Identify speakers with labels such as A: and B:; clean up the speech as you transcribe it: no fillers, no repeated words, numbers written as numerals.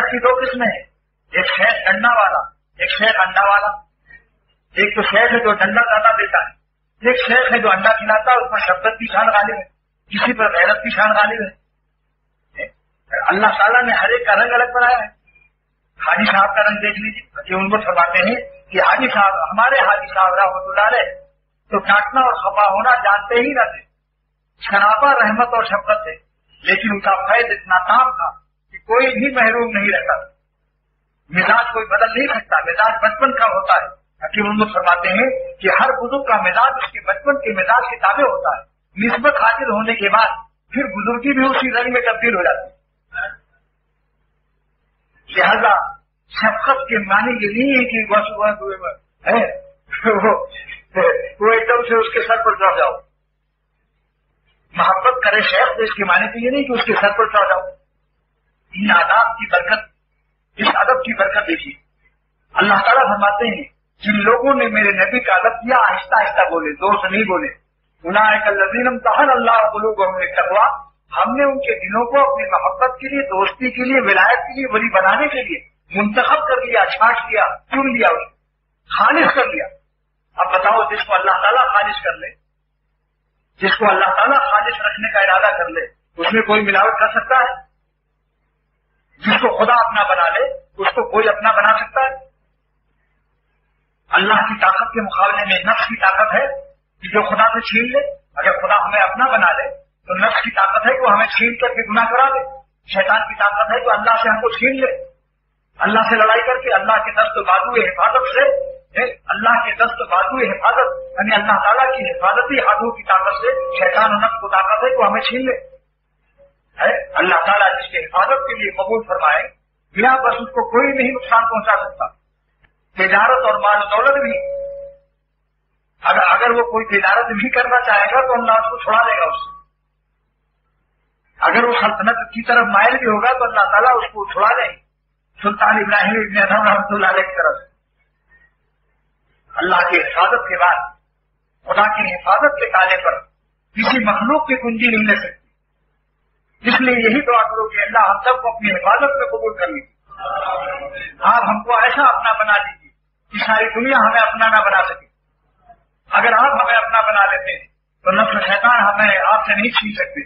A: शहद की दो किस्में हैं, एक शहद डंडा वाला, एक शहद अंडा वाला। एक तो शहद है जो डंडा ज्यादा देता है, एक शहद है जो अंडा खिलाता है, उसमें शब्दत की शान गालिब है, किसी पर गैरत की शान गालिब है। अल्लाह ताला ने हर एक का रंग अलग बनाया है। हाजी साहब का रंग देख लीजिए कि उनको फरमाते हैं कि हाजी साहब, हमारे हाजी साहब रहमतुल्लाह अलैह तो डांटना और खफा होना जानते ही न थे। शराबा रहमत और शफकत है, लेकिन उनका फैज इतना ताम था कि कोई भी महरूम नहीं रहता। मिजाज कोई बदल नहीं सकता, मिजाज बचपन का होता है। हकीम उम्मत फरमाते हैं कि हर बुजुर्ग का मिजाज उसके बचपन के मिजाज के ताबे होता है। निस्बत हासिल होने के बाद फिर बुजुर्गी भी उसी रंग में तब्दील हो जाती है। लिहाजा शफकत के माने ये नहीं है कि बस है वो एकदम से उसके सर पर चढ़ जाओ। मोहब्बत करे शेख तो इसके माने तो ये नहीं कि उसके सर पर चढ़ जाओ। इन आदाब की बरकत, इस अदब की बरकत देखिए। अल्लाह ताला फरमाते हैं जिन लोगों ने मेरे नबी का अदब किया आहिस्ता आहिस्ता बोले, जोर से नहीं बोले। उलाइकल्लज़ीना इम्तहन अल्लाहु क़ुलूबहुम लित्तक़वा, हमने उनके दिलों को अपनी मोहब्बत के लिए, दोस्ती के लिए, विलायत के लिए, वली बनाने के लिए मुंतखब कर लिया, छांट लिया, चुन लिया, उसे खालिस कर लिया। अब बताओ, जिसको अल्लाह ताला खालिस कर ले, जिसको अल्लाह ताला खालिस रखने का इरादा कर ले, उसमें कोई मिलावट कर सकता है? जिसको खुदा अपना बना ले उसको कोई अपना बना सकता है? अल्लाह की ताकत के मुकाबले में नफ्स की ताकत है कि जो खुदा से छीन ले। अगर खुदा हमें अपना बना ले तो नफ्स की ताकत है कि वो हमें छीन करके गुनाह करा दे। शैतान की ताकत है कि अल्लाह से हमको छीन ले, अल्लाह से लड़ाई करके अल्लाह के दस्त बाजुए हिफाजत से, अल्लाह के दस्त बाजुए हिफाजत यानी अल्लाह ताला की हिफाजती हाथों की ताकत से शैतान और नफ्स को ताकत है कि वो हमें छीन ले। है अल्लाह ताला जिसके हिफाजत के लिए कबूल फरमाए, बिना बस उसको कोई नहीं नुकसान पहुंचा सकता। तिजारत और माल दौलत भी, अगर वो कोई तिजारत भी करना चाहेगा तो अल्लाह उसको छुड़ा देगा उससे। अगर वो सल्तनत की तरफ मायल भी होगा तो अल्लाह ताला उसको छुड़ा देंगे। सुल्तान इब्राहिम इब्न अदहम रहमतुल्लाह अलैह की तरफ अल्लाह की हिफाजत के बाद खुदा की हिफाजत के ताले पर किसी मखलूक की कुंजी नहीं ले सकती। इसलिए यही दुआ करो कि अल्लाह हम सबको अपनी हिफाजत में कबूल कर लीजिए। आप हमको ऐसा अपना बना दीजिए कि सारी दुनिया हमें अपना ना बना सके। अगर आप हमें अपना बना लेते हैं तो नफ्स शैतान हमें आपसे नहीं छीन सकते।